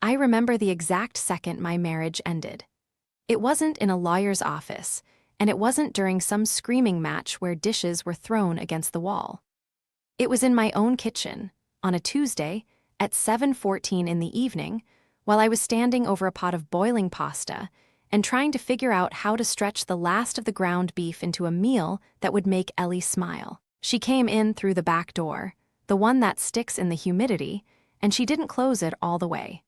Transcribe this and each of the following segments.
I remember the exact second my marriage ended. It wasn't in a lawyer's office, and it wasn't during some screaming match where dishes were thrown against the wall. It was in my own kitchen, on a Tuesday, at 7:14 in the evening, while I was standing over a pot of boiling pasta and trying to figure out how to stretch the last of the ground beef into a meal that would make Ellie smile. She came in through the back door, the one that sticks in the humidity, and she didn't close it all the way.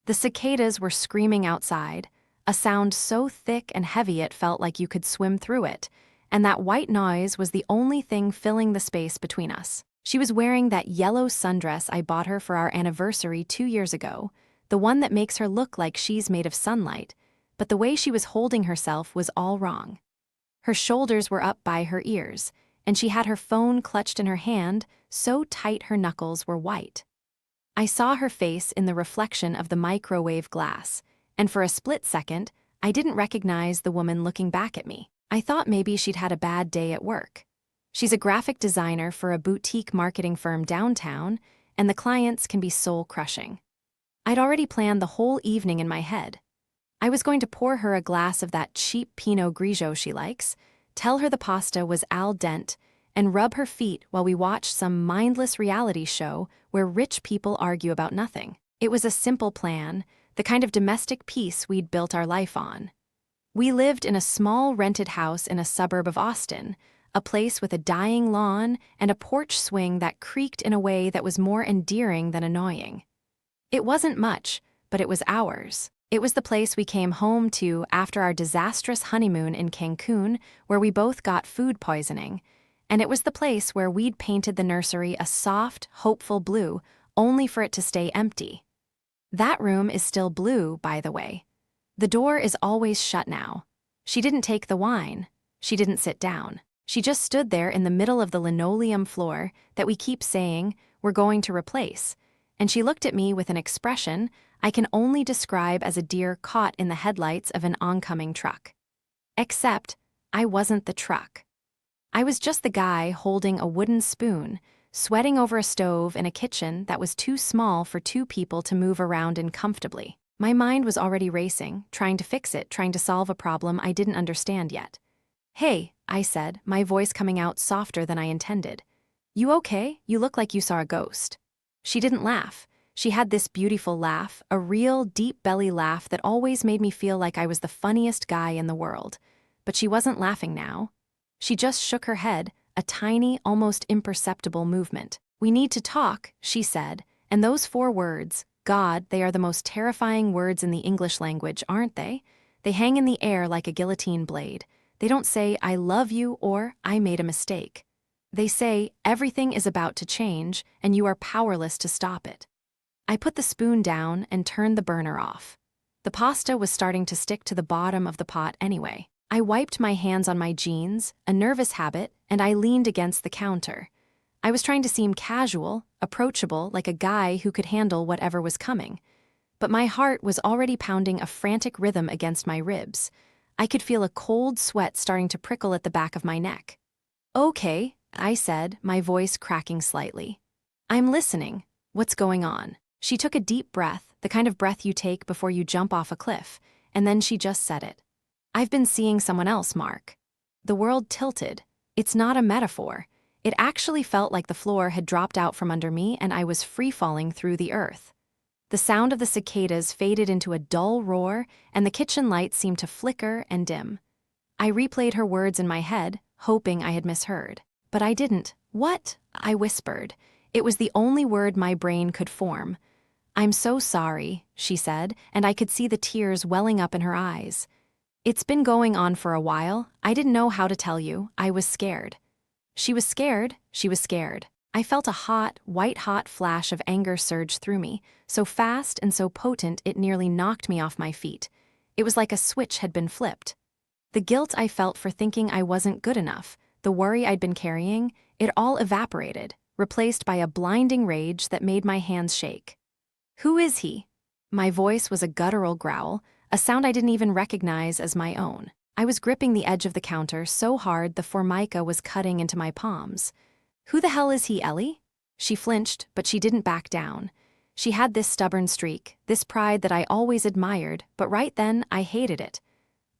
The cicadas were screaming outside, a sound so thick and heavy it felt like you could swim through it, and that white noise was the only thing filling the space between us. She was wearing that yellow sundress I bought her for our anniversary 2 years ago, the one that makes her look like she's made of sunlight, but the way she was holding herself was all wrong. Her shoulders were up by her ears, and she had her phone clutched in her hand so tight her knuckles were white. I saw her face in the reflection of the microwave glass, and for a split second, I didn't recognize the woman looking back at me. I thought maybe she'd had a bad day at work. She's a graphic designer for a boutique marketing firm downtown, and the clients can be soul-crushing. I'd already planned the whole evening in my head. I was going to pour her a glass of that cheap Pinot Grigio she likes, tell her the pasta was al dente, and rub her feet while we watched some mindless reality show where rich people argue about nothing. It was a simple plan, the kind of domestic peace we'd built our life on. We lived in a small rented house in a suburb of Austin, a place with a dying lawn and a porch swing that creaked in a way that was more endearing than annoying. It wasn't much, but it was ours. It was the place we came home to after our disastrous honeymoon in Cancun, where we both got food poisoning, and it was the place where we'd painted the nursery a soft, hopeful blue, only for it to stay empty. That room is still blue, by the way. The door is always shut now. She didn't take the wine. She didn't sit down. She just stood there in the middle of the linoleum floor that we keep saying we're going to replace, and she looked at me with an expression I can only describe as a deer caught in the headlights of an oncoming truck. Except, I wasn't the truck. I was just the guy holding a wooden spoon, sweating over a stove in a kitchen that was too small for 2 people to move around in comfortably. My mind was already racing, trying to fix it, trying to solve a problem I didn't understand yet. "Hey," I said, my voice coming out softer than I intended. "You okay? You look like you saw a ghost." She didn't laugh. She had this beautiful laugh, a real deep belly laugh that always made me feel like I was the funniest guy in the world. But she wasn't laughing now. She just shook her head, a tiny, almost imperceptible movement. "We need to talk," she said, and those 4 words, God, they are the most terrifying words in the English language, aren't they? They hang in the air like a guillotine blade. They don't say, "I love you" or "I made a mistake." They say, "Everything is about to change, and you are powerless to stop it." I put the spoon down and turned the burner off. The pasta was starting to stick to the bottom of the pot anyway. I wiped my hands on my jeans, a nervous habit, and I leaned against the counter. I was trying to seem casual, approachable, like a guy who could handle whatever was coming. But my heart was already pounding a frantic rhythm against my ribs. I could feel a cold sweat starting to prickle at the back of my neck. "Okay," I said, my voice cracking slightly. "I'm listening. What's going on?" She took a deep breath, the kind of breath you take before you jump off a cliff, and then she just said it. "I've been seeing someone else, Mark." The world tilted. It's not a metaphor. It actually felt like the floor had dropped out from under me and I was free-falling through the earth. The sound of the cicadas faded into a dull roar, and the kitchen lights seemed to flicker and dim. I replayed her words in my head, hoping I had misheard. But I didn't. "What?" I whispered. It was the only word my brain could form. "I'm so sorry," she said, and I could see the tears welling up in her eyes. "It's been going on for a while. I didn't know how to tell you. I was scared." She was scared. She was scared. I felt a hot, white-hot flash of anger surge through me, so fast and so potent it nearly knocked me off my feet. It was like a switch had been flipped. The guilt I felt for thinking I wasn't good enough, the worry I'd been carrying, it all evaporated, replaced by a blinding rage that made my hands shake. "Who is he?" My voice was a guttural growl, a sound I didn't even recognize as my own. I was gripping the edge of the counter so hard the formica was cutting into my palms. "Who the hell is he, Ellie?" She flinched, but she didn't back down. She had this stubborn streak, this pride that I always admired, but right then I hated it.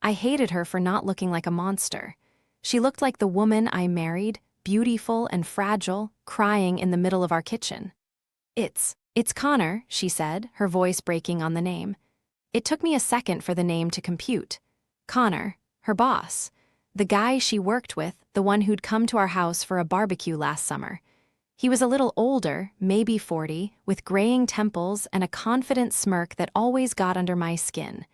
I hated her for not looking like a monster. She looked like the woman I married, beautiful and fragile, crying in the middle of our kitchen. It's Connor, she said, her voice breaking on the name. It took me a second for the name to compute. Connor, her boss. The guy she worked with, the one who'd come to our house for a barbecue last summer. He was a little older, maybe 40, with graying temples and a confident smirk that always got under my skin.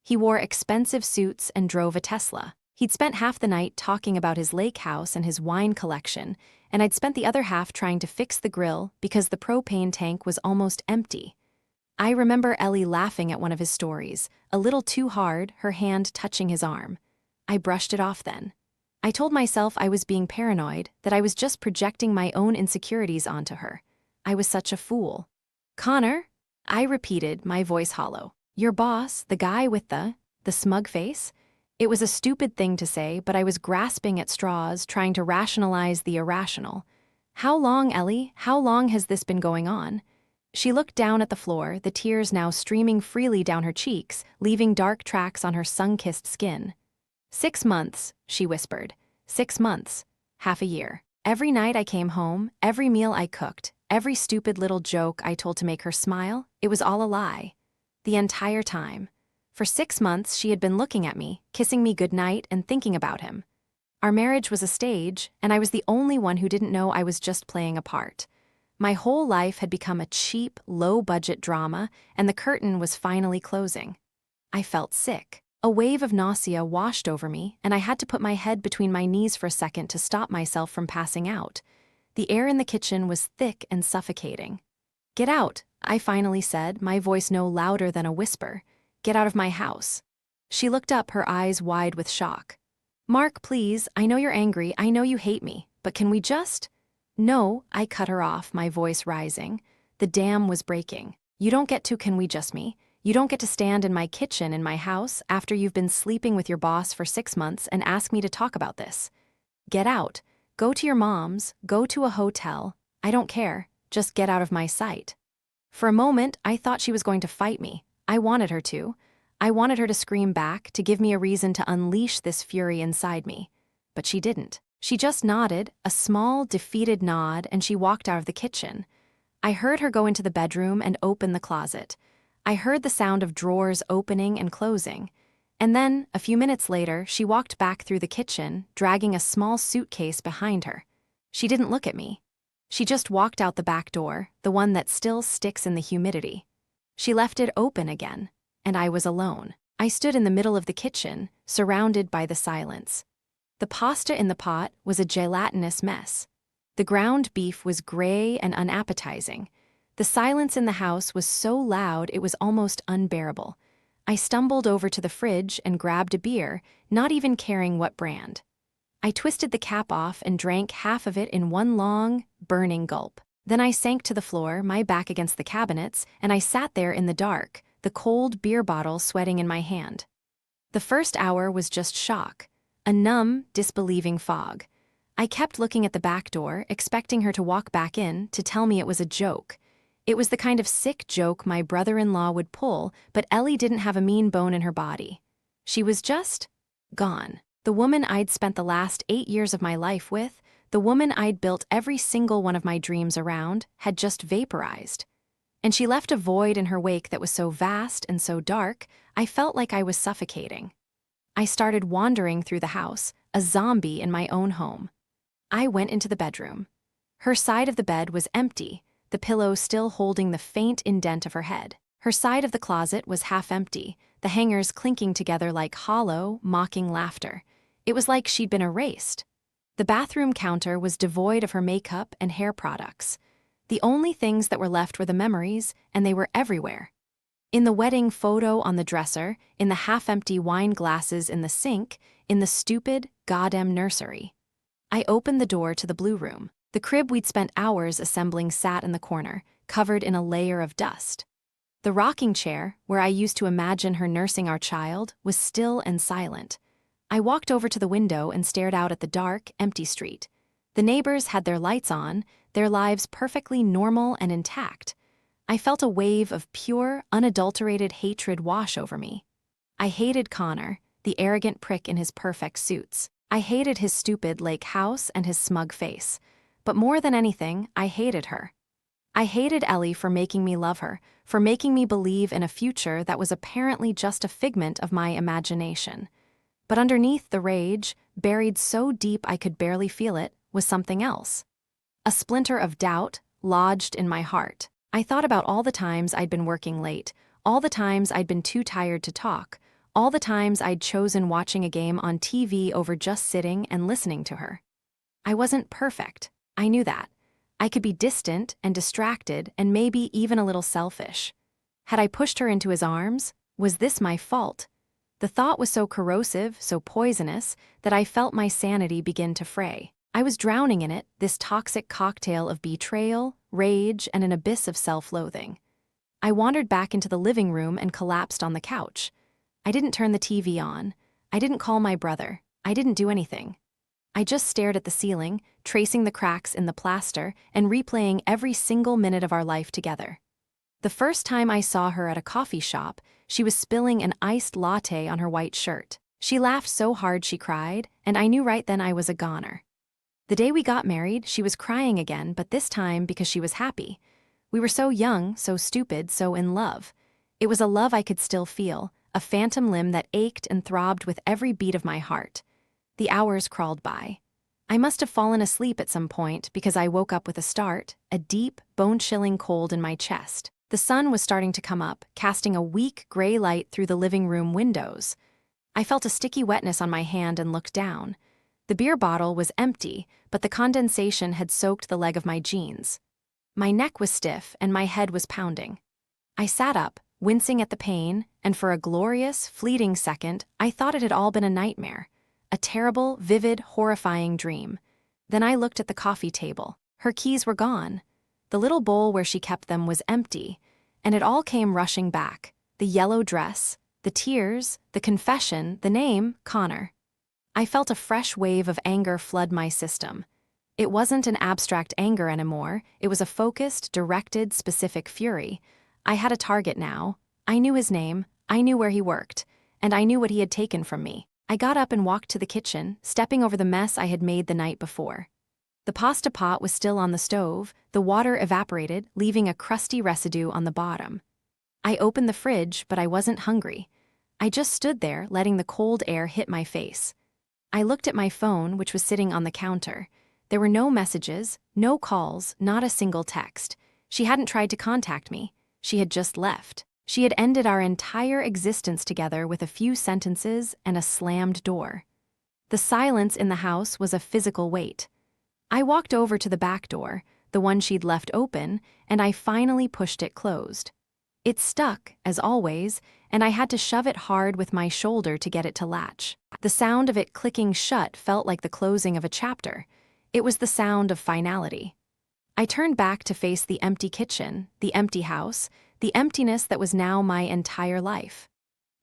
He wore expensive suits and drove a Tesla. He'd spent half the night talking about his lake house and his wine collection, and I'd spent the other half trying to fix the grill because the propane tank was almost empty. I remember Ellie laughing at one of his stories, a little too hard, her hand touching his arm. I brushed it off then. I told myself I was being paranoid, that I was just projecting my own insecurities onto her. I was such a fool. Connor? I repeated, my voice hollow. Your boss, the guy with the smug face? It was a stupid thing to say, but I was grasping at straws, trying to rationalize the irrational. How long, Ellie? How long has this been going on? She looked down at the floor, the tears now streaming freely down her cheeks, leaving dark tracks on her sun-kissed skin. 6 months, she whispered. 6 months. Half a year. Every night I came home, every meal I cooked, every stupid little joke I told to make her smile, it was all a lie. The entire time. For 6 months she had been looking at me, kissing me goodnight and thinking about him. Our marriage was a stage, and I was the only one who didn't know I was just playing a part. My whole life had become a cheap, low-budget drama, and the curtain was finally closing. I felt sick. A wave of nausea washed over me, and I had to put my head between my knees for a second to stop myself from passing out. The air in the kitchen was thick and suffocating. Get out, I finally said, my voice no louder than a whisper. Get out of my house. She looked up, her eyes wide with shock. Mark, please, I know you're angry, I know you hate me, but can we just… No, I cut her off, my voice rising. The dam was breaking. You don't get to can we just me. You don't get to stand in my kitchen in my house after you've been sleeping with your boss for 6 months and ask me to talk about this. Get out. Go to your mom's, go to a hotel. I don't care. Just get out of my sight. For a moment, I thought she was going to fight me. I wanted her to. I wanted her to scream back, to give me a reason to unleash this fury inside me. But she didn't. She just nodded, a small, defeated nod, and she walked out of the kitchen. I heard her go into the bedroom and open the closet. I heard the sound of drawers opening and closing. And then, a few minutes later, she walked back through the kitchen, dragging a small suitcase behind her. She didn't look at me. She just walked out the back door, the one that still sticks in the humidity. She left it open again, and I was alone. I stood in the middle of the kitchen, surrounded by the silence. The pasta in the pot was a gelatinous mess. The ground beef was gray and unappetizing. The silence in the house was so loud it was almost unbearable. I stumbled over to the fridge and grabbed a beer, not even caring what brand. I twisted the cap off and drank half of it in one long, burning gulp. Then I sank to the floor, my back against the cabinets, and I sat there in the dark, the cold beer bottle sweating in my hand. The first hour was just shock, a numb, disbelieving fog. I kept looking at the back door, expecting her to walk back in, to tell me it was a joke. It was the kind of sick joke my brother-in-law would pull, but Ellie didn't have a mean bone in her body. She was just… gone. The woman I'd spent the last 8 years of my life with, the woman I'd built every single one of my dreams around, had just vaporized. And she left a void in her wake that was so vast and so dark, I felt like I was suffocating. I started wandering through the house, a zombie in my own home. I went into the bedroom. Her side of the bed was empty, the pillow still holding the faint indent of her head. Her side of the closet was half empty, the hangers clinking together like hollow, mocking laughter. It was like she'd been erased. The bathroom counter was devoid of her makeup and hair products. The only things that were left were the memories, and they were everywhere. In the wedding photo on the dresser, in the half-empty wine glasses in the sink, in the stupid, goddamn nursery. I opened the door to the blue room. The crib we'd spent hours assembling sat in the corner, covered in a layer of dust. The rocking chair, where I used to imagine her nursing our child, was still and silent. I walked over to the window and stared out at the dark, empty street. The neighbors had their lights on, their lives perfectly normal and intact. I felt a wave of pure, unadulterated hatred wash over me. I hated Connor, the arrogant prick in his perfect suits. I hated his stupid lake house and his smug face. But more than anything, I hated her. I hated Ellie for making me love her, for making me believe in a future that was apparently just a figment of my imagination. But underneath the rage, buried so deep I could barely feel it, was something else. A splinter of doubt lodged in my heart. I thought about all the times I'd been working late, all the times I'd been too tired to talk, all the times I'd chosen watching a game on TV over just sitting and listening to her. I wasn't perfect. I knew that. I could be distant and distracted and maybe even a little selfish. Had I pushed her into his arms? Was this my fault? The thought was so corrosive, so poisonous, that I felt my sanity begin to fray. I was drowning in it, this toxic cocktail of betrayal, rage, and an abyss of self-loathing. I wandered back into the living room and collapsed on the couch. I didn't turn the TV on. I didn't call my brother. I didn't do anything. I just stared at the ceiling, tracing the cracks in the plaster and replaying every single minute of our life together. The first time I saw her at a coffee shop, she was spilling an iced latte on her white shirt. She laughed so hard she cried, and I knew right then I was a goner. The day we got married, she was crying again, but this time because she was happy. We were so young, so stupid, so in love. It was a love I could still feel, a phantom limb that ached and throbbed with every beat of my heart. The hours crawled by. I must have fallen asleep at some point because I woke up with a start, a deep, bone-chilling cold in my chest. The sun was starting to come up, casting a weak gray light through the living room windows. I felt a sticky wetness on my hand and looked down. The beer bottle was empty, but the condensation had soaked the leg of my jeans. My neck was stiff and my head was pounding. I sat up, wincing at the pain, and for a glorious, fleeting second, I thought it had all been a nightmare. A terrible, vivid, horrifying dream. Then I looked at the coffee table. Her keys were gone. The little bowl where she kept them was empty, and it all came rushing back. The yellow dress, the tears, the confession, the name, Connor. I felt a fresh wave of anger flood my system. It wasn't an abstract anger anymore, it was a focused, directed, specific fury. I had a target now. I knew his name, I knew where he worked, and I knew what he had taken from me. I got up and walked to the kitchen, stepping over the mess I had made the night before. The pasta pot was still on the stove, the water evaporated, leaving a crusty residue on the bottom. I opened the fridge, but I wasn't hungry. I just stood there, letting the cold air hit my face. I looked at my phone, which was sitting on the counter. There were no messages, no calls, not a single text. She hadn't tried to contact me. She had just left. She had ended our entire existence together with a few sentences and a slammed door. The silence in the house was a physical weight. I walked over to the back door, the one she'd left open, and I finally pushed it closed. It stuck, as always, and I had to shove it hard with my shoulder to get it to latch. The sound of it clicking shut felt like the closing of a chapter. It was the sound of finality. I turned back to face the empty kitchen, the empty house, the emptiness that was now my entire life.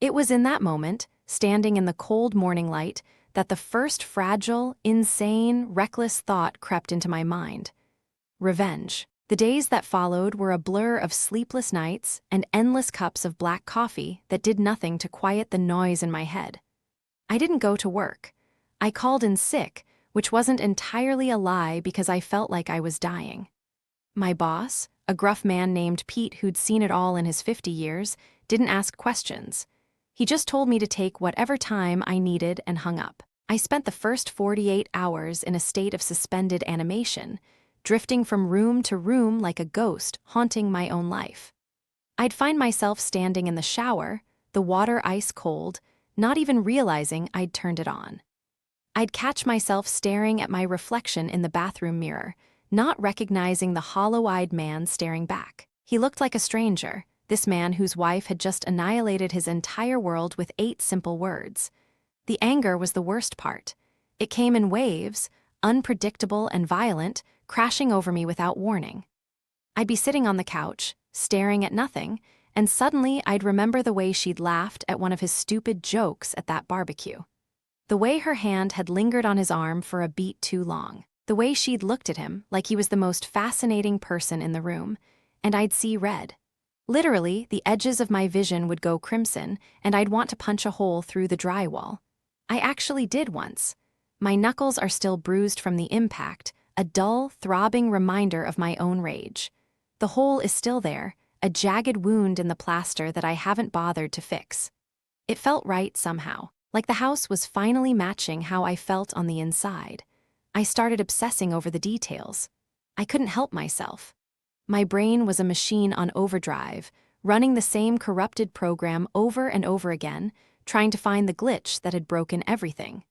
It was in that moment, standing in the cold morning light, that the first fragile, insane, reckless thought crept into my mind. Revenge. The days that followed were a blur of sleepless nights and endless cups of black coffee that did nothing to quiet the noise in my head. I didn't go to work. I called in sick, which wasn't entirely a lie because I felt like I was dying. My boss, a gruff man named Pete who'd seen it all in his 50 years, didn't ask questions. He just told me to take whatever time I needed and hung up. I spent the first 48 hours in a state of suspended animation, drifting from room to room like a ghost haunting my own life. I'd find myself standing in the shower, the water ice cold, not even realizing I'd turned it on. I'd catch myself staring at my reflection in the bathroom mirror, not recognizing the hollow-eyed man staring back. He looked like a stranger, this man whose wife had just annihilated his entire world with 8 simple words. The anger was the worst part. It came in waves, unpredictable and violent, crashing over me without warning. I'd be sitting on the couch, staring at nothing, and suddenly I'd remember the way she'd laughed at one of his stupid jokes at that barbecue. The way her hand had lingered on his arm for a beat too long. The way she'd looked at him like he was the most fascinating person in the room, and I'd see red. Literally, the edges of my vision would go crimson, and I'd want to punch a hole through the drywall. I actually did once. My knuckles are still bruised from the impact, a dull, throbbing reminder of my own rage. The hole is still there, a jagged wound in the plaster that I haven't bothered to fix. It felt right somehow, like the house was finally matching how I felt on the inside. I started obsessing over the details. I couldn't help myself. My brain was a machine on overdrive, running the same corrupted program over and over again, trying to find the glitch that had broken everything.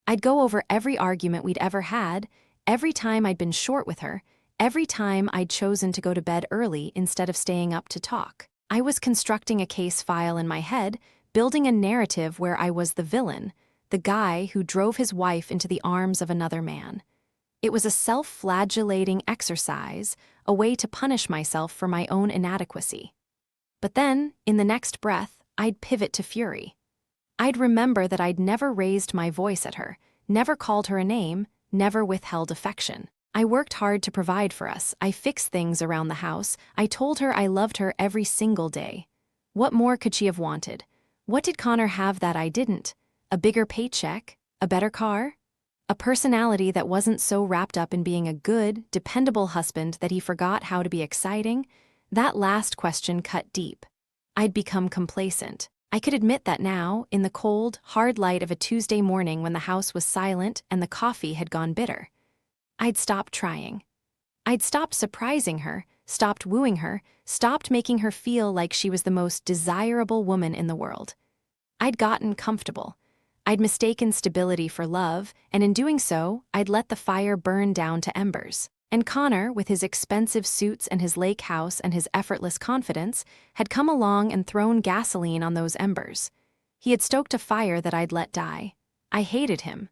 I'd go over every argument we'd ever had, every time I'd been short with her, every time I'd chosen to go to bed early instead of staying up to talk. I was constructing a case file in my head, building a narrative where I was the villain, the guy who drove his wife into the arms of another man. It was a self-flagellating exercise, a way to punish myself for my own inadequacy. But then, in the next breath, I'd pivot to fury. I'd remember that I'd never raised my voice at her, never called her a name, never withheld affection. I worked hard to provide for us, I fixed things around the house, I told her I loved her every single day. What more could she have wanted? What did Connor have that I didn't? A bigger paycheck? A better car? A personality that wasn't so wrapped up in being a good, dependable husband that he forgot how to be exciting? That last question cut deep. I'd become complacent. I could admit that now, in the cold, hard light of a Tuesday morning when the house was silent and the coffee had gone bitter. I'd stopped trying. I'd stopped surprising her, stopped wooing her, stopped making her feel like she was the most desirable woman in the world. I'd gotten comfortable. I'd mistaken stability for love, and in doing so, I'd let the fire burn down to embers. And Connor, with his expensive suits and his lake house and his effortless confidence, had come along and thrown gasoline on those embers. He had stoked a fire that I'd let die. I hated him.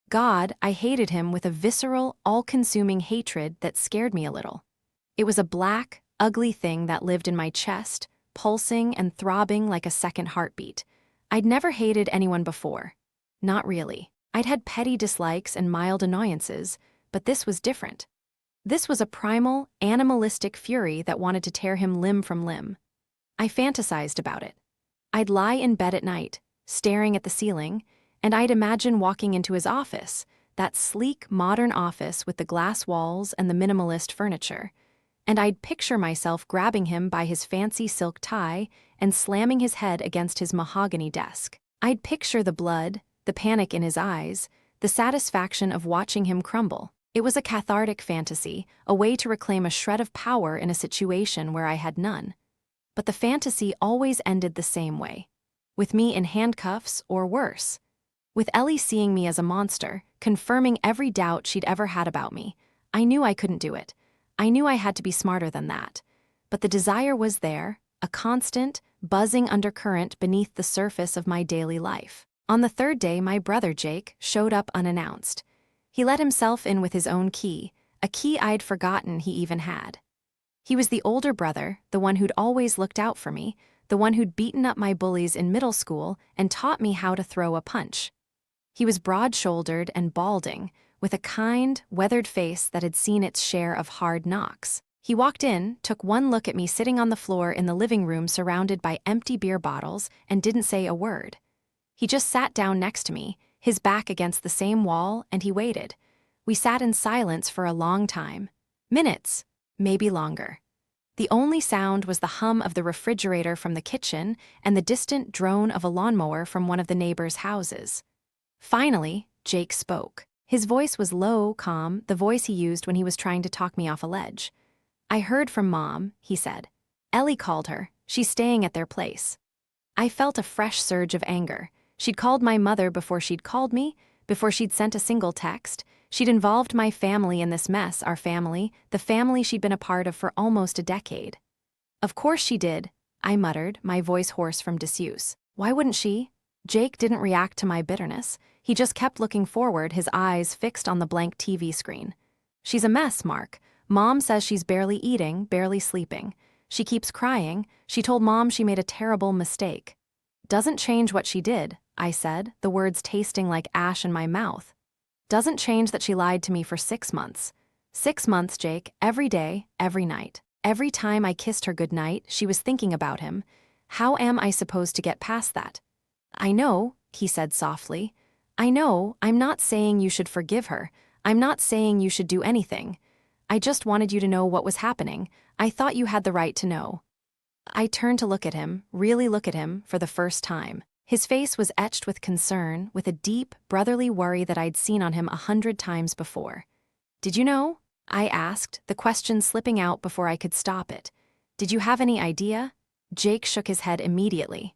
God, I hated him with a visceral, all-consuming hatred that scared me a little. It was a black, ugly thing that lived in my chest, pulsing and throbbing like a second heartbeat. I'd never hated anyone before. Not really. I'd had petty dislikes and mild annoyances, but this was different. This was a primal, animalistic fury that wanted to tear him limb from limb. I fantasized about it. I'd lie in bed at night, staring at the ceiling, and I'd imagine walking into his office, that sleek, modern office with the glass walls and the minimalist furniture, and I'd picture myself grabbing him by his fancy silk tie and slamming his head against his mahogany desk. I'd picture the blood, the panic in his eyes, the satisfaction of watching him crumble. It was a cathartic fantasy, a way to reclaim a shred of power in a situation where I had none. But the fantasy always ended the same way, with me in handcuffs or worse. With Ellie seeing me as a monster, confirming every doubt she'd ever had about me. I knew I couldn't do it. I knew I had to be smarter than that. But the desire was there, a constant, buzzing undercurrent beneath the surface of my daily life. On the third day, my brother Jake showed up unannounced. He let himself in with his own key, a key I'd forgotten he even had. He was the older brother, the one who'd always looked out for me, the one who'd beaten up my bullies in middle school and taught me how to throw a punch. He was broad-shouldered and balding, with a kind, weathered face that had seen its share of hard knocks. He walked in, took one look at me sitting on the floor in the living room surrounded by empty beer bottles, and didn't say a word. He just sat down next to me, his back against the same wall, and he waited. We sat in silence for a long time. Minutes, maybe longer. The only sound was the hum of the refrigerator from the kitchen and the distant drone of a lawnmower from one of the neighbors' houses. Finally, Jake spoke. His voice was low, calm, the voice he used when he was trying to talk me off a ledge. "I heard from Mom," he said. "Ellie called her. She's staying at their place." I felt a fresh surge of anger. She'd called my mother before she'd called me, before she'd sent a single text. She'd involved my family in this mess, our family, the family she'd been a part of for almost a decade. "Of course she did," I muttered, my voice hoarse from disuse. "Why wouldn't she?" Jake didn't react to my bitterness. He just kept looking forward, his eyes fixed on the blank TV screen. "She's a mess, Mark. Mom says she's barely eating, barely sleeping. She keeps crying. She told Mom she made a terrible mistake." "Doesn't change what she did," I said, the words tasting like ash in my mouth. "Doesn't change that she lied to me for 6 months. 6 months, Jake, every day, every night." Every time I kissed her goodnight, she was thinking about him. How am I supposed to get past that? I know, he said softly. I know, I'm not saying you should forgive her. I'm not saying you should do anything. I just wanted you to know what was happening. I thought you had the right to know. I turned to look at him, really look at him, for the first time. His face was etched with concern, with a deep, brotherly worry that I'd seen on him 100 times before. Did you know? I asked, the question slipping out before I could stop it. Did you have any idea? Jake shook his head immediately.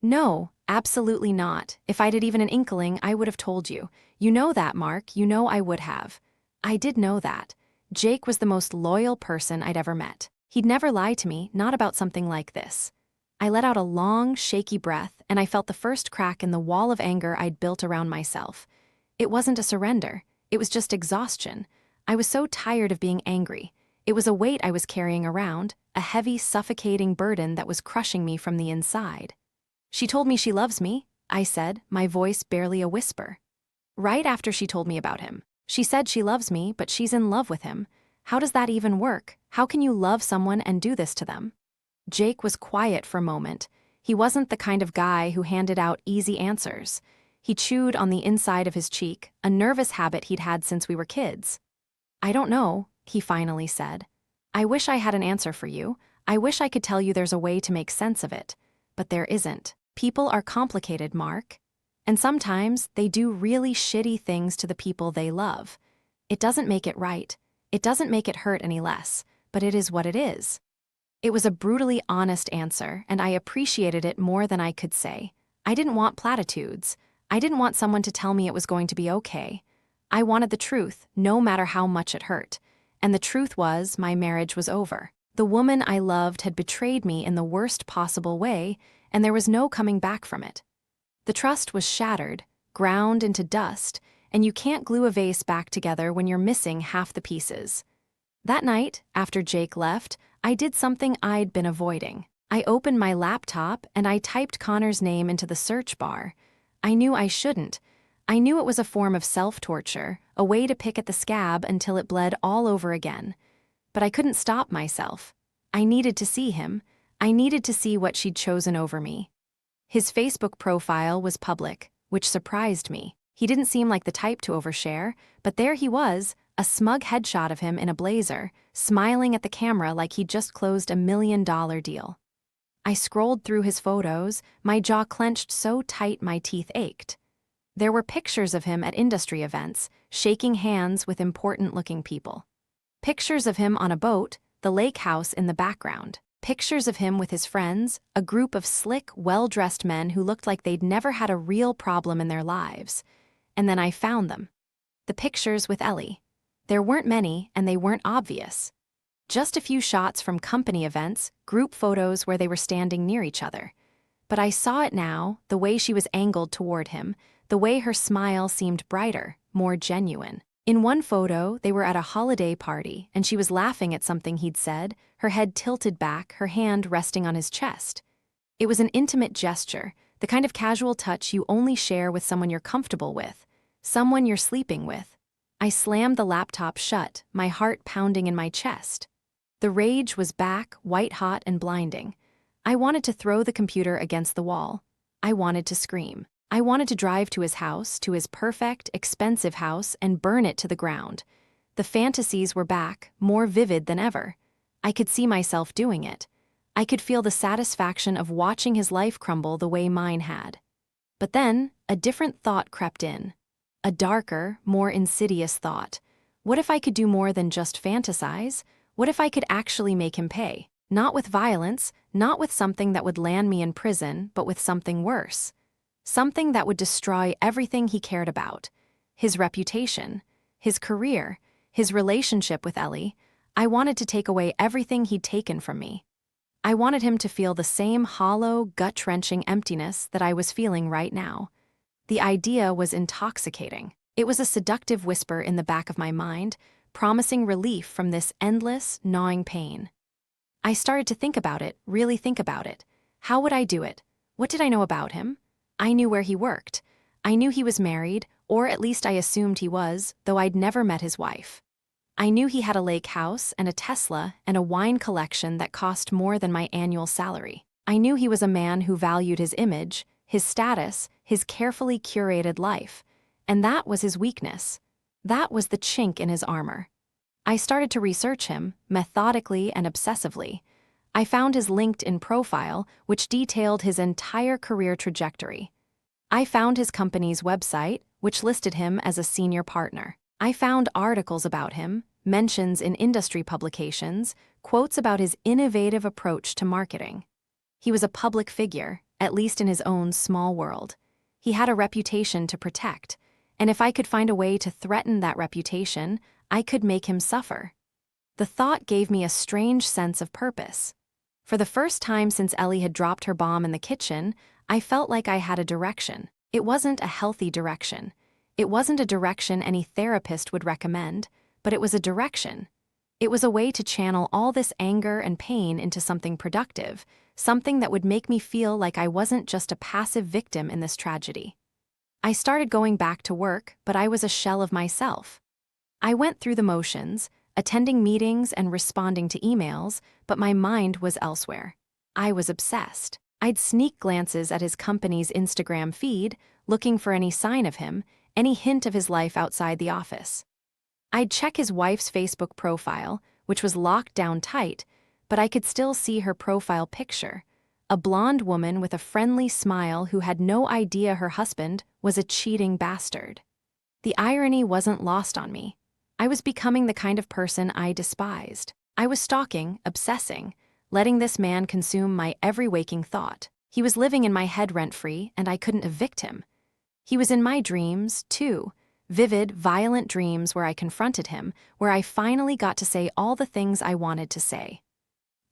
No, absolutely not. If I'd had even an inkling, I would have told you. You know that, Mark. You know I would have. I did know that. Jake was the most loyal person I'd ever met. He'd never lie to me, not about something like this. I let out a long, shaky breath, and I felt the first crack in the wall of anger I'd built around myself. It wasn't a surrender. It was just exhaustion. I was so tired of being angry. It was a weight I was carrying around, a heavy, suffocating burden that was crushing me from the inside. She told me she loves me, I said, my voice barely a whisper. Right after she told me about him. She said she loves me, but she's in love with him. How does that even work? How can you love someone and do this to them? Jake was quiet for a moment. He wasn't the kind of guy who handed out easy answers. He chewed on the inside of his cheek, a nervous habit he'd had since we were kids. I don't know, he finally said. I wish I had an answer for you. I wish I could tell you there's a way to make sense of it. But there isn't. People are complicated, Mark. And sometimes they do really shitty things to the people they love. It doesn't make it right. It doesn't make it hurt any less, but it is what it is. It was a brutally honest answer, and I appreciated it more than I could say. I didn't want platitudes. I didn't want someone to tell me it was going to be okay. I wanted the truth, no matter how much it hurt. And the truth was, my marriage was over. The woman I loved had betrayed me in the worst possible way, and there was no coming back from it. The trust was shattered, ground into dust, and you can't glue a vase back together when you're missing half the pieces. That night, after Jake left, I did something I'd been avoiding. I opened my laptop and I typed Connor's name into the search bar. I knew I shouldn't. I knew it was a form of self-torture, a way to pick at the scab until it bled all over again. But I couldn't stop myself. I needed to see him. I needed to see what she'd chosen over me. His Facebook profile was public, which surprised me. He didn't seem like the type to overshare, but there he was, a smug headshot of him in a blazer, smiling at the camera like he'd just closed $1 million deal. I scrolled through his photos, my jaw clenched so tight my teeth ached. There were pictures of him at industry events, shaking hands with important-looking people. Pictures of him on a boat, the lake house in the background. Pictures of him with his friends, a group of slick, well-dressed men who looked like they'd never had a real problem in their lives. And then I found them. The pictures with Ellie. There weren't many, and they weren't obvious. Just a few shots from company events, group photos where they were standing near each other. But I saw it now, the way she was angled toward him, the way her smile seemed brighter, more genuine. In one photo, they were at a holiday party, and she was laughing at something he'd said, her head tilted back, her hand resting on his chest. It was an intimate gesture, the kind of casual touch you only share with someone you're comfortable with, someone you're sleeping with. I slammed the laptop shut, my heart pounding in my chest. The rage was back, white-hot and blinding. I wanted to throw the computer against the wall. I wanted to scream. I wanted to drive to his house, to his perfect, expensive house, and burn it to the ground. The fantasies were back, more vivid than ever. I could see myself doing it. I could feel the satisfaction of watching his life crumble the way mine had. But then, a different thought crept in. A darker, more insidious thought. What if I could do more than just fantasize? What if I could actually make him pay? Not with violence, not with something that would land me in prison, but with something worse. Something that would destroy everything he cared about. His reputation, his career, his relationship with Ellie. I wanted to take away everything he'd taken from me. I wanted him to feel the same hollow, gut-wrenching emptiness that I was feeling right now. The idea was intoxicating. It was a seductive whisper in the back of my mind, promising relief from this endless, gnawing pain. I started to think about it, really think about it. How would I do it? What did I know about him? I knew where he worked. I knew he was married, or at least I assumed he was, though I'd never met his wife. I knew he had a lake house and a Tesla and a wine collection that cost more than my annual salary. I knew he was a man who valued his image, his status, his carefully curated life. And that was his weakness. That was the chink in his armor. I started to research him, methodically and obsessively. I found his LinkedIn profile, which detailed his entire career trajectory. I found his company's website, which listed him as a senior partner. I found articles about him, mentions in industry publications, quotes about his innovative approach to marketing. He was a public figure, at least in his own small world. He had a reputation to protect, and if I could find a way to threaten that reputation, I could make him suffer. The thought gave me a strange sense of purpose. For the first time since Ellie had dropped her bomb in the kitchen, I felt like I had a direction. It wasn't a healthy direction. It wasn't a direction any therapist would recommend, but it was a direction. It was a way to channel all this anger and pain into something productive, something that would make me feel like I wasn't just a passive victim in this tragedy. I started going back to work, but I was a shell of myself. I went through the motions, attending meetings and responding to emails, but my mind was elsewhere. I was obsessed. I'd sneak glances at his company's Instagram feed, looking for any sign of him, any hint of his life outside the office. I'd check his wife's Facebook profile, which was locked down tight, but I could still see her profile picture. A blonde woman with a friendly smile who had no idea her husband was a cheating bastard. The irony wasn't lost on me. I was becoming the kind of person I despised. I was stalking, obsessing, letting this man consume my every waking thought. He was living in my head rent-free, and I couldn't evict him. He was in my dreams, too. Vivid, violent dreams where I confronted him, where I finally got to say all the things I wanted to say.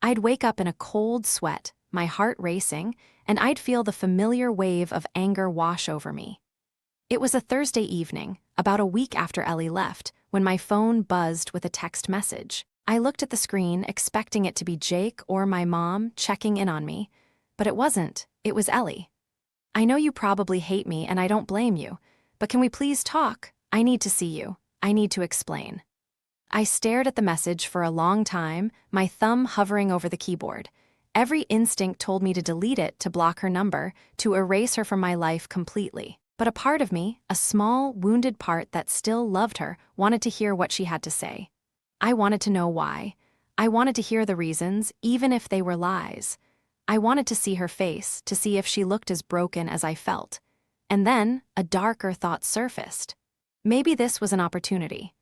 I'd wake up in a cold sweat, my heart racing, and I'd feel the familiar wave of anger wash over me. It was a Thursday evening, about a week after Ellie left, when my phone buzzed with a text message. I looked at the screen, expecting it to be Jake or my mom checking in on me, but it wasn't. It was Ellie. "I know you probably hate me and I don't blame you, but can we please talk? I need to see you. I need to explain." I stared at the message for a long time, my thumb hovering over the keyboard. Every instinct told me to delete it, to block her number, to erase her from my life completely. But a part of me, a small, wounded part that still loved her, wanted to hear what she had to say. I wanted to know why. I wanted to hear the reasons, even if they were lies. I wanted to see her face, to see if she looked as broken as I felt. And then, a darker thought surfaced. Maybe this was an opportunity.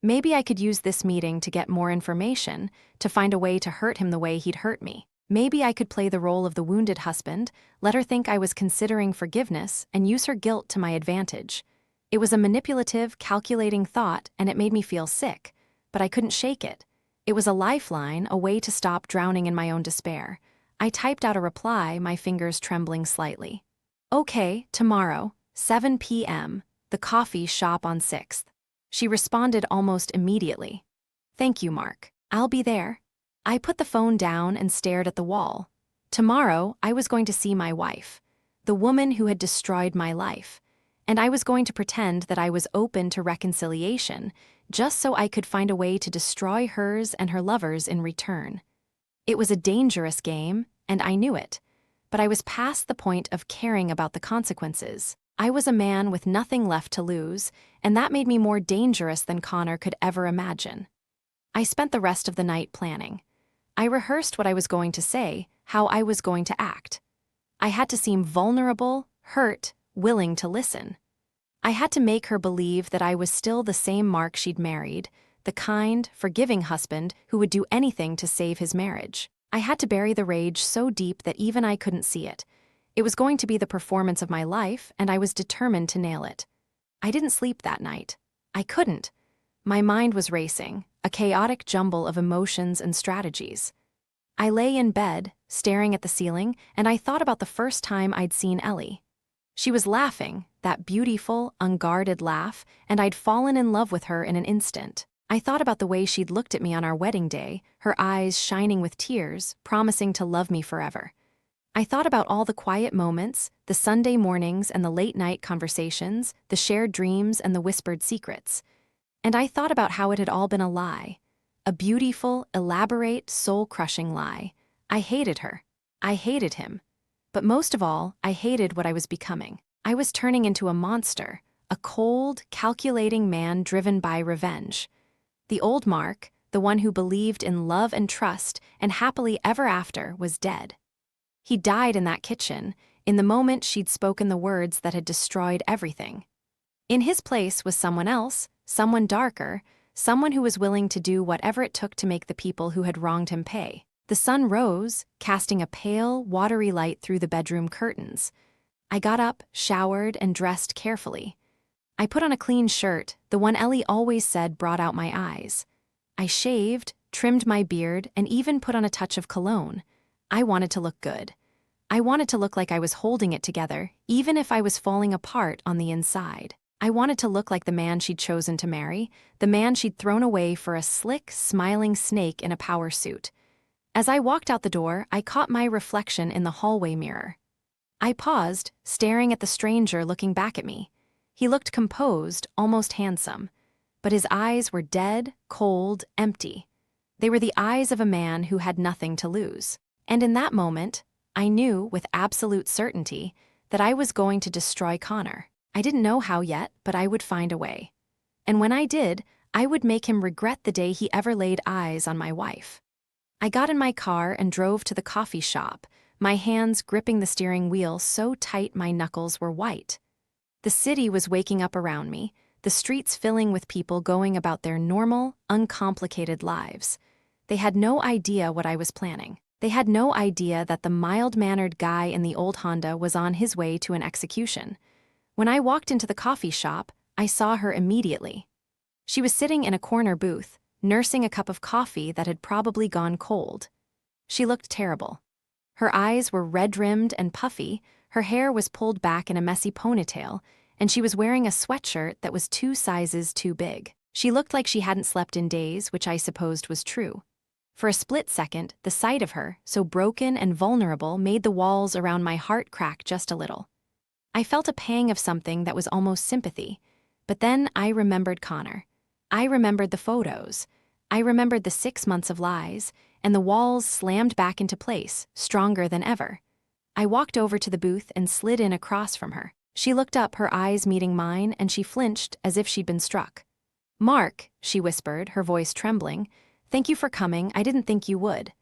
Maybe I could use this meeting to get more information, to find a way to hurt him the way he'd hurt me. Maybe I could play the role of the wounded husband, let her think I was considering forgiveness, and use her guilt to my advantage. It was a manipulative, calculating thought, and it made me feel sick, but I couldn't shake it. It was a lifeline, a way to stop drowning in my own despair. I typed out a reply, my fingers trembling slightly. "Okay, tomorrow, 7 p.m., the coffee shop on 6th. She responded almost immediately. "Thank you, Mark. I'll be there." I put the phone down and stared at the wall. Tomorrow, I was going to see my wife, the woman who had destroyed my life, and I was going to pretend that I was open to reconciliation, just so I could find a way to destroy hers and her lover's in return. It was a dangerous game, and I knew it, but I was past the point of caring about the consequences. I was a man with nothing left to lose, and that made me more dangerous than Connor could ever imagine. I spent the rest of the night planning. I rehearsed what I was going to say, how I was going to act. I had to seem vulnerable, hurt, willing to listen. I had to make her believe that I was still the same Mark she'd married, the kind, forgiving husband who would do anything to save his marriage. I had to bury the rage so deep that even I couldn't see it. It was going to be the performance of my life, and I was determined to nail it. I didn't sleep that night. I couldn't. My mind was racing, a chaotic jumble of emotions and strategies. I lay in bed, staring at the ceiling, and I thought about the first time I'd seen Ellie. She was laughing, that beautiful, unguarded laugh, and I'd fallen in love with her in an instant. I thought about the way she'd looked at me on our wedding day, her eyes shining with tears, promising to love me forever. I thought about all the quiet moments, the Sunday mornings and the late-night conversations, the shared dreams and the whispered secrets. And I thought about how it had all been a lie. A beautiful, elaborate, soul-crushing lie. I hated her. I hated him. But most of all, I hated what I was becoming. I was turning into a monster, a cold, calculating man driven by revenge. The old Mark, the one who believed in love and trust and happily ever after, was dead. He died in that kitchen, in the moment she'd spoken the words that had destroyed everything. In his place was someone else, someone darker, someone who was willing to do whatever it took to make the people who had wronged him pay. The sun rose, casting a pale, watery light through the bedroom curtains. I got up, showered, and dressed carefully. I put on a clean shirt, the one Ellie always said brought out my eyes. I shaved, trimmed my beard, and even put on a touch of cologne. I wanted to look good. I wanted to look like I was holding it together, even if I was falling apart on the inside. I wanted to look like the man she'd chosen to marry, the man she'd thrown away for a slick, smiling snake in a power suit. As I walked out the door, I caught my reflection in the hallway mirror. I paused, staring at the stranger looking back at me. He looked composed, almost handsome. But his eyes were dead, cold, empty. They were the eyes of a man who had nothing to lose. And in that moment, I knew with absolute certainty that I was going to destroy Connor. I didn't know how yet, but I would find a way. And when I did, I would make him regret the day he ever laid eyes on my wife. I got in my car and drove to the coffee shop, my hands gripping the steering wheel so tight my knuckles were white. The city was waking up around me, the streets filling with people going about their normal, uncomplicated lives. They had no idea what I was planning. They had no idea that the mild-mannered guy in the old Honda was on his way to an execution. When I walked into the coffee shop, I saw her immediately. She was sitting in a corner booth, nursing a cup of coffee that had probably gone cold. She looked terrible. Her eyes were red-rimmed and puffy, her hair was pulled back in a messy ponytail, and she was wearing a sweatshirt that was 2 sizes too big. She looked like she hadn't slept in days, which I supposed was true. For a split second, the sight of her, so broken and vulnerable, made the walls around my heart crack just a little. I felt a pang of something that was almost sympathy. But then I remembered Connor. I remembered the photos. I remembered the 6 months of lies, and the walls slammed back into place, stronger than ever. I walked over to the booth and slid in across from her. She looked up, her eyes meeting mine, and she flinched as if she'd been struck. "Mark," she whispered, her voice trembling, "thank you for coming, I didn't think you would."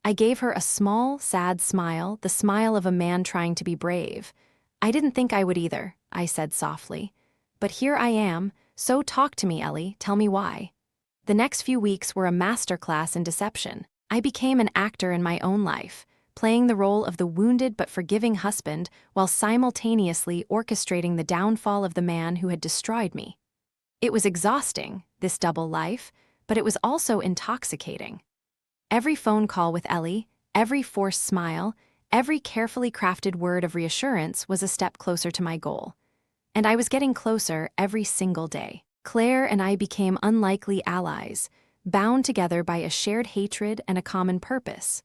I gave her a small, sad smile, the smile of a man trying to be brave. "I didn't think I would either," I said softly. "But here I am, so talk to me, Ellie, tell me why." The next few weeks were a masterclass in deception. I became an actor in my own life, playing the role of the wounded but forgiving husband while simultaneously orchestrating the downfall of the man who had destroyed me. It was exhausting, this double life, but it was also intoxicating. Every phone call with Ellie, every forced smile, every carefully crafted word of reassurance was a step closer to my goal. And I was getting closer every single day. Claire and I became unlikely allies, bound together by a shared hatred and a common purpose.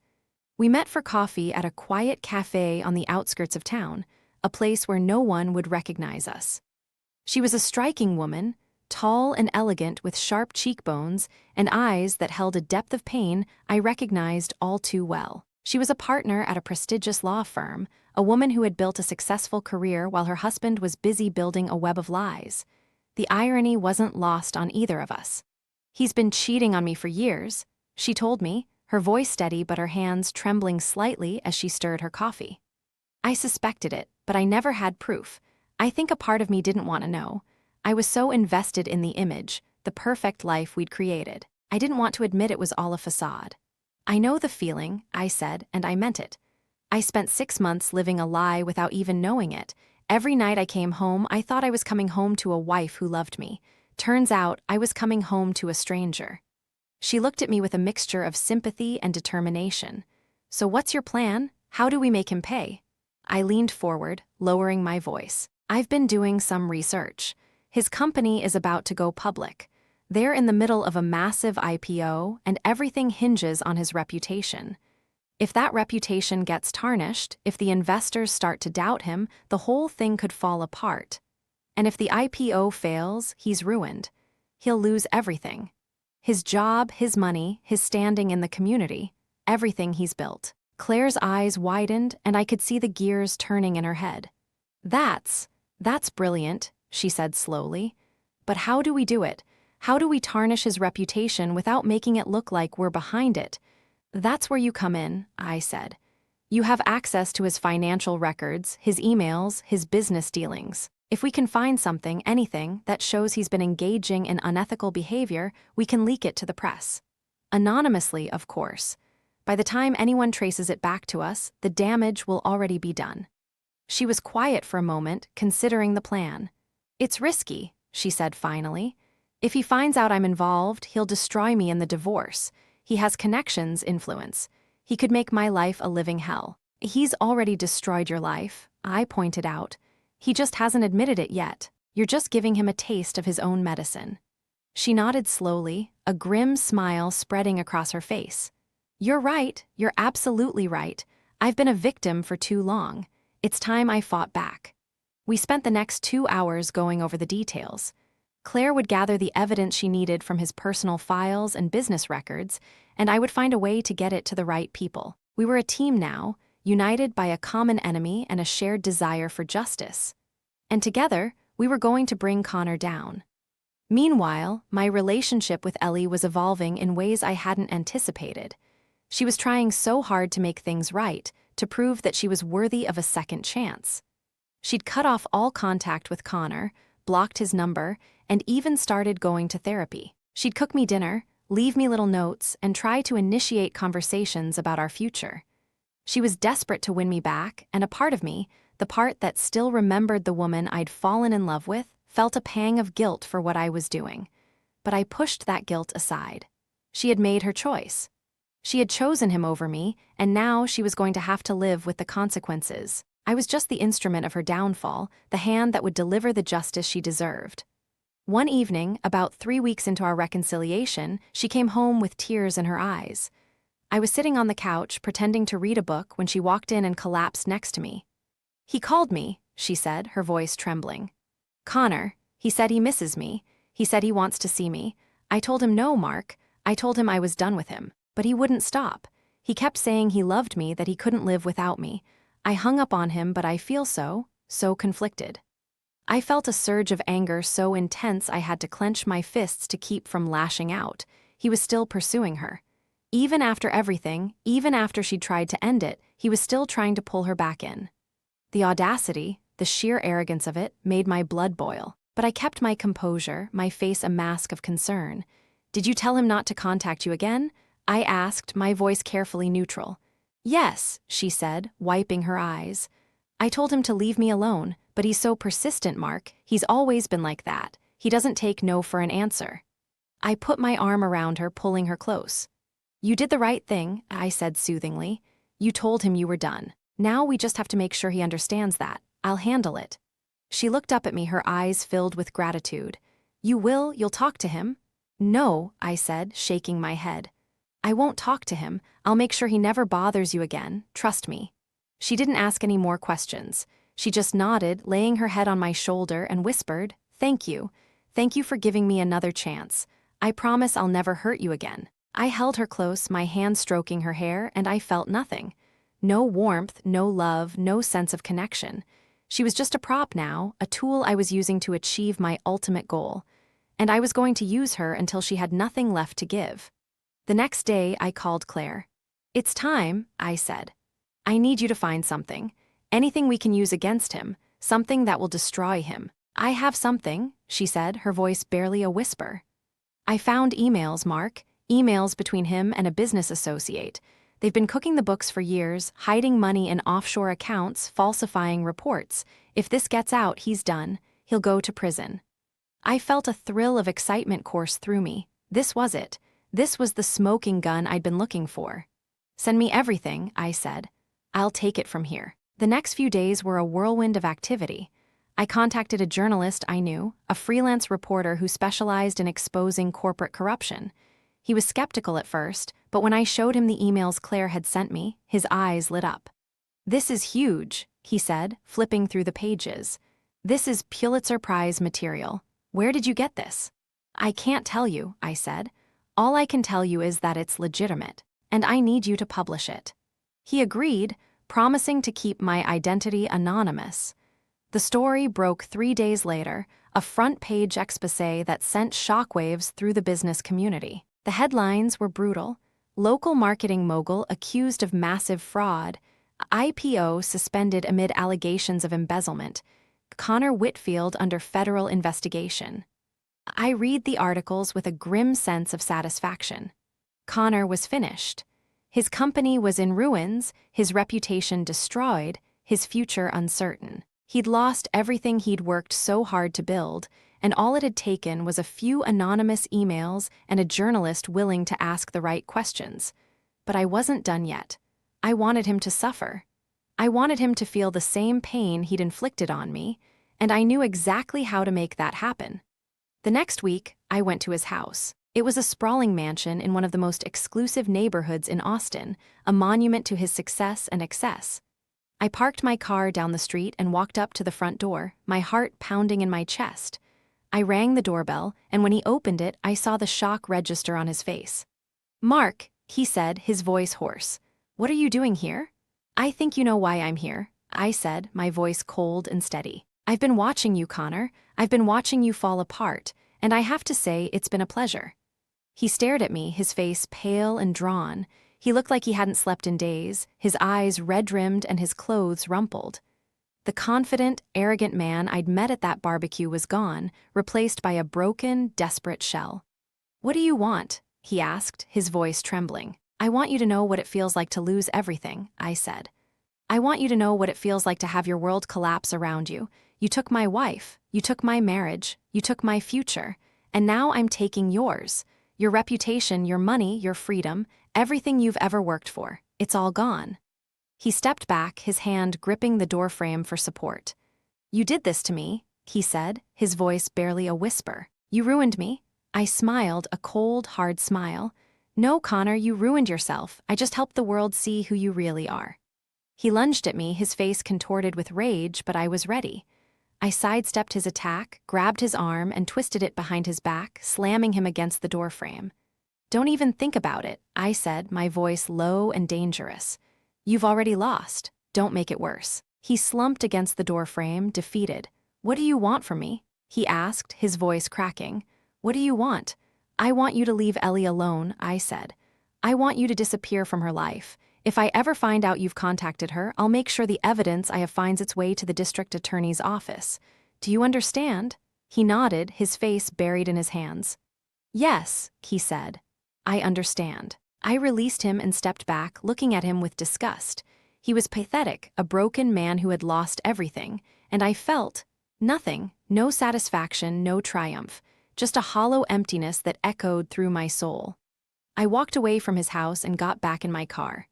We met for coffee at a quiet cafe on the outskirts of town, a place where no one would recognize us. She was a striking woman, tall and elegant with sharp cheekbones and eyes that held a depth of pain I recognized all too well. She was a partner at a prestigious law firm, a woman who had built a successful career while her husband was busy building a web of lies. The irony wasn't lost on either of us. "He's been cheating on me for years," she told me, her voice steady but her hands trembling slightly as she stirred her coffee. I suspected it, but I never had proof. I think a part of me didn't want to know. I was so invested in the image, the perfect life we'd created. I didn't want to admit it was all a facade. "I know the feeling," I said, and I meant it. I spent 6 months living a lie without even knowing it. Every night I came home, I thought I was coming home to a wife who loved me. Turns out, I was coming home to a stranger. She looked at me with a mixture of sympathy and determination. "So what's your plan? How do we make him pay?" I leaned forward, lowering my voice. "I've been doing some research. His company is about to go public. They're in the middle of a massive IPO, and everything hinges on his reputation. If that reputation gets tarnished, if the investors start to doubt him, the whole thing could fall apart. And if the IPO fails, he's ruined. he'll lose everything. His job, his money, his standing in the community, everything he's built. Claire's eyes widened, and I could see the gears turning in her head. That's brilliant," she said slowly. "But how do we do it? How do we tarnish his reputation without making it look like we're behind it?" "That's where you come in," I said. "You have access to his financial records, his emails, his business dealings. If we can find something, anything, that shows he's been engaging in unethical behavior, we can leak it to the press. Anonymously, of course. By the time anyone traces it back to us, the damage will already be done." She was quiet for a moment, considering the plan. "It's risky," she said finally. "If he finds out I'm involved, he'll destroy me in the divorce. He has connections, influence. He could make my life a living hell." "He's already destroyed your life," I pointed out. "He just hasn't admitted it yet. You're just giving him a taste of his own medicine." She nodded slowly, a grim smile spreading across her face. "You're right, you're absolutely right. I've been a victim for too long. It's time I fought back." We spent the next 2 hours going over the details. Claire would gather the evidence she needed from his personal files and business records, and I would find a way to get it to the right people. We were a team now, united by a common enemy and a shared desire for justice. And together, we were going to bring Connor down. Meanwhile, my relationship with Ellie was evolving in ways I hadn't anticipated. She was trying so hard to make things right, to prove that she was worthy of a second chance. She'd cut off all contact with Connor, blocked his number, and even started going to therapy. She'd cook me dinner, leave me little notes, and try to initiate conversations about our future. She was desperate to win me back, and a part of me, the part that still remembered the woman I'd fallen in love with, felt a pang of guilt for what I was doing. But I pushed that guilt aside. She had made her choice. She had chosen him over me, and now she was going to have to live with the consequences. I was just the instrument of her downfall, the hand that would deliver the justice she deserved. One evening, about 3 weeks into our reconciliation, she came home with tears in her eyes. I was sitting on the couch, pretending to read a book, when she walked in and collapsed next to me. "He called me," she said, her voice trembling. "Connor, he said he misses me. He said he wants to see me. I told him no, Mark. I told him I was done with him. But he wouldn't stop. He kept saying he loved me, that he couldn't live without me. I hung up on him, but I feel so conflicted." I felt a surge of anger so intense I had to clench my fists to keep from lashing out. He was still pursuing her. Even after everything, even after she'd tried to end it, he was still trying to pull her back in. The audacity, the sheer arrogance of it, made my blood boil. But I kept my composure, my face a mask of concern. "Did you tell him not to contact you again?" I asked, my voice carefully neutral. "Yes," she said, wiping her eyes. "I told him to leave me alone, but he's so persistent, Mark. He's always been like that. He doesn't take no for an answer." I put my arm around her, pulling her close. "You did the right thing," I said soothingly. "You told him you were done. Now we just have to make sure he understands that. I'll handle it." She looked up at me, her eyes filled with gratitude. You'll talk to him?" "No," I said, shaking my head. "I won't talk to him. I'll make sure he never bothers you again. Trust me." She didn't ask any more questions. She just nodded, laying her head on my shoulder, and whispered, "Thank you. Thank you for giving me another chance. I promise I'll never hurt you again." I held her close, my hand stroking her hair, and I felt nothing. No warmth, no love, no sense of connection. She was just a prop now, a tool I was using to achieve my ultimate goal. And I was going to use her until she had nothing left to give. The next day, I called Claire. "It's time," I said. "I need you to find something. Anything we can use against him, something that will destroy him." "I have something," she said, her voice barely a whisper. "I found emails, Mark. Emails between him and a business associate. They've been cooking the books for years, hiding money in offshore accounts, falsifying reports. If this gets out, he's done. He'll go to prison." I felt a thrill of excitement course through me. This was it. This was the smoking gun I'd been looking for. "Send me everything," I said. "I'll take it from here." The next few days were a whirlwind of activity. I contacted a journalist I knew, a freelance reporter who specialized in exposing corporate corruption. He was skeptical at first, but when I showed him the emails Claire had sent me, his eyes lit up. "This is huge," he said, flipping through the pages. "This is Pulitzer Prize material. Where did you get this?" I can't tell you, I said. All I can tell you is that it's legitimate, and I need you to publish it. He agreed, promising to keep my identity anonymous. The story broke 3 days later, a front-page exposé that sent shockwaves through the business community. The headlines were brutal. Local marketing mogul accused of massive fraud, IPO suspended amid allegations of embezzlement, Connor Whitfield under federal investigation. I read the articles with a grim sense of satisfaction. Connor was finished. His company was in ruins, his reputation destroyed, his future uncertain. He'd lost everything he'd worked so hard to build, and all it had taken was a few anonymous emails and a journalist willing to ask the right questions. But I wasn't done yet. I wanted him to suffer. I wanted him to feel the same pain he'd inflicted on me, and I knew exactly how to make that happen. The next week, I went to his house. It was a sprawling mansion in one of the most exclusive neighborhoods in Austin, a monument to his success and excess. I parked my car down the street and walked up to the front door, my heart pounding in my chest. I rang the doorbell, and when he opened it, I saw the shock register on his face. "Mark," he said, his voice hoarse. "What are you doing here?" "I think you know why I'm here," I said, my voice cold and steady. "I've been watching you, Connor. I've been watching you fall apart, and I have to say it's been a pleasure." He stared at me, his face pale and drawn. He looked like he hadn't slept in days, his eyes red-rimmed and his clothes rumpled. The confident, arrogant man I'd met at that barbecue was gone, replaced by a broken, desperate shell. "What do you want?" he asked, his voice trembling. "I want you to know what it feels like to lose everything," I said. "I want you to know what it feels like to have your world collapse around you. You took my wife, you took my marriage, you took my future, and now I'm taking yours. Your reputation, your money, your freedom, everything you've ever worked for, it's all gone." He stepped back, his hand gripping the doorframe for support. "You did this to me," he said, his voice barely a whisper. "You ruined me." I smiled, a cold, hard smile. "No, Connor, you ruined yourself. I just helped the world see who you really are." He lunged at me, his face contorted with rage, but I was ready. I sidestepped his attack, grabbed his arm, and twisted it behind his back, slamming him against the doorframe. "Don't even think about it," I said, my voice low and dangerous. "You've already lost. Don't make it worse." He slumped against the doorframe, defeated. "What do you want from me?" he asked, his voice cracking. "What do you want?" "I want you to leave Ellie alone," I said. "I want you to disappear from her life. If I ever find out you've contacted her, I'll make sure the evidence I have finds its way to the district attorney's office. Do you understand?" He nodded, his face buried in his hands. "Yes," he said. "I understand." I released him and stepped back, looking at him with disgust. He was pathetic, a broken man who had lost everything, and I felt nothing, no satisfaction, no triumph, just a hollow emptiness that echoed through my soul. I walked away from his house and got back in my car.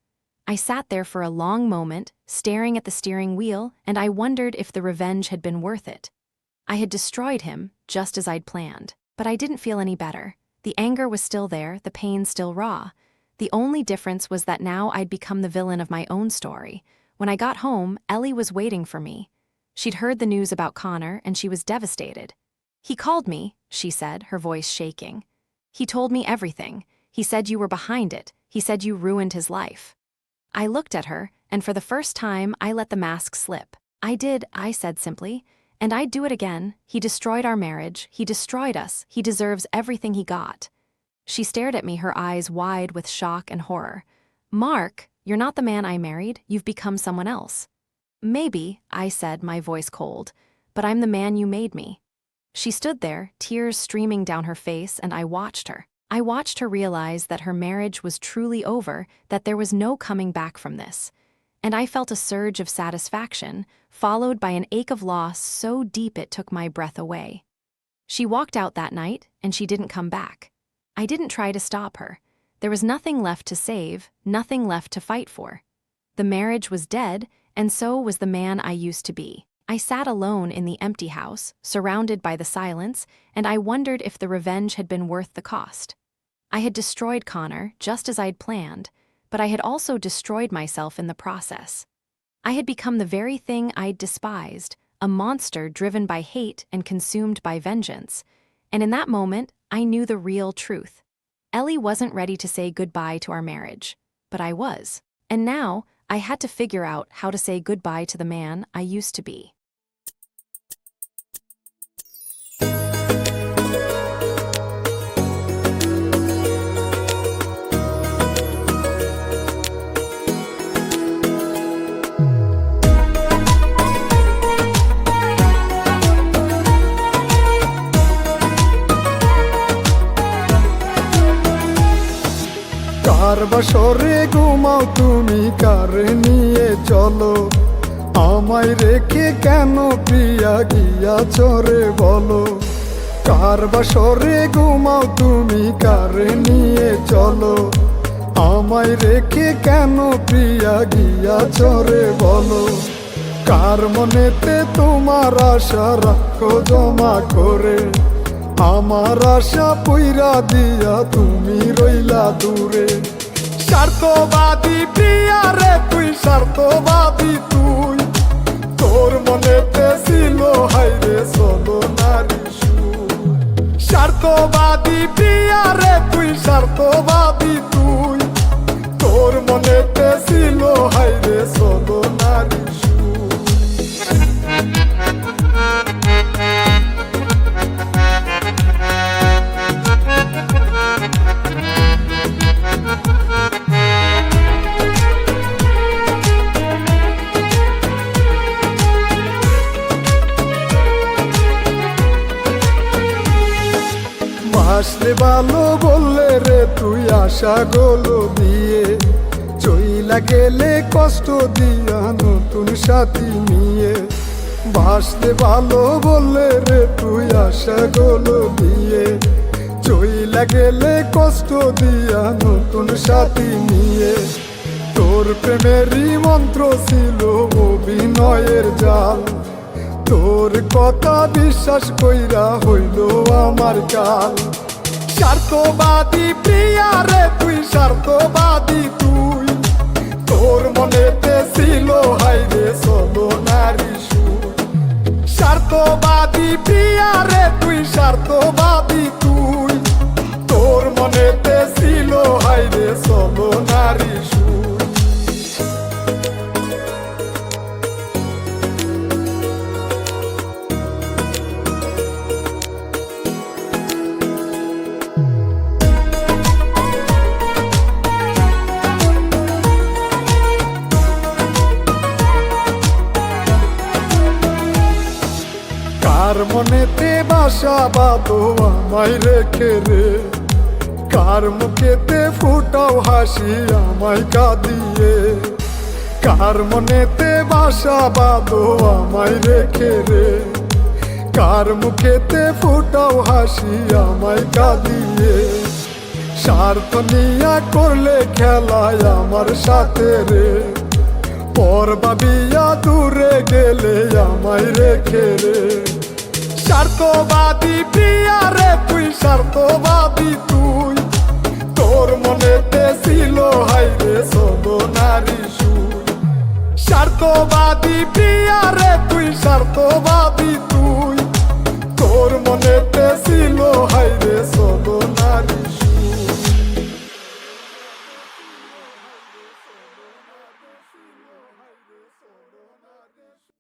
I sat there for a long moment, staring at the steering wheel, and I wondered if the revenge had been worth it. I had destroyed him, just as I'd planned, but I didn't feel any better. The anger was still there, the pain still raw. The only difference was that now I'd become the villain of my own story. When I got home, Ellie was waiting for me. She'd heard the news about Connor, and she was devastated. "He called me," she said, her voice shaking. "He told me everything. He said you were behind it. He said you ruined his life." I looked at her, and for the first time, I let the mask slip. "I did," I said simply, "and I'd do it again. He destroyed our marriage. He destroyed us. He deserves everything he got." She stared at me, her eyes wide with shock and horror. "Mark, you're not the man I married. You've become someone else." "Maybe," I said, my voice cold, "but I'm the man you made me." She stood there, tears streaming down her face, and I watched her. I watched her realize that her marriage was truly over, that there was no coming back from this. And I felt a surge of satisfaction, followed by an ache of loss so deep it took my breath away. She walked out that night, and she didn't come back. I didn't try to stop her. There was nothing left to save, nothing left to fight for. The marriage was dead, and so was the man I used to be. I sat alone in the empty house, surrounded by the silence, and I wondered if the revenge had been worth the cost. I had destroyed Connor, just as I'd planned, but I had also destroyed myself in the process. I had become the very thing I'd despised, a monster driven by hate and consumed by vengeance. And in that moment, I knew the real truth. Ellie wasn't ready to say goodbye to our marriage, but I was. And now, I had to figure out how to say goodbye to the man I used to be. কার বাসরে ঘুমাও তুমি, কার নিয়ে চলো, আমায় রেখে কেন প্রিয়া গিয়াছ রে বলো। কার বাসরে ঘুমাও তুমি, কার নিয়ে চলো, আমায় রেখে কেন প্রিয়া গিয়াছ রে বলো। কার মনেতে তোমার আশা রাখো জমা করে, আমার আশা পুইরা দিয়া তুমি রইলা দূরে। স্বার্থবাদী প্রিয়া রে তুই, স্বার্থবাদী তুই, তোর মনেতে ছিল হাইরে চলো নারী সুর। স্বার্থবাদী প্রিয়া রে তুই, স্বার্থবাদী তুই, তোর মনেতে ছিল হাইরে চলো নারী সুর। আসলে ভালো বললে রে তুই আশা গুলো দিয়ে, চইলা গেলে কষ্ট দিয়া নতুন সাথী নিয়ে। বাসলে ভালো বললে রে তুই আশা গুলো দিয়ে, চইলা গেলে কষ্ট দিয়া নতুন সাথী নিয়ে। তোর প্রেমেরই মন্ত্র ছিল অভিনয়ের জাল, তোর কথা বিশ্বাস কইরা হইল আমার কাল। স্বার্থবাদী প্রিয়া রে তুই, স্বার্থবাদী তুই, তোর মনেতে ছিল হাইরে চলো নারী সুর। স্বার্থবাদী প্রিয়া রে তুই, স্বার্থবাদী তুই, তোর মনেতে ছিল হাইরে চলো নারী সুর। কার মনেতে বাসা বাঁধো আমায় রেখে রে, কার মুখেতে ফুটাও হাসি আমায় কাঁদিয়ে। কার মনেতে বাসা বাঁধো আমায় রেখে রে, কার মুখেতে ফুটাও হাসি আমায় কাঁদিয়ে। স্বার্থ নিয়া করলে খেলায় আমার সাথে রে, পর ভাবিয়া দূরে গেলে আমায় রেখে রে। স্বার্থবাদী প্রিয়া রে তুই, স্বার্থবাদী তুই, তোর মনেতে ছিল হাইরে চলো নারী সুর। স্বার্থবাদী প্রিয়া রে তুই, স্বার্থবাদী তুই,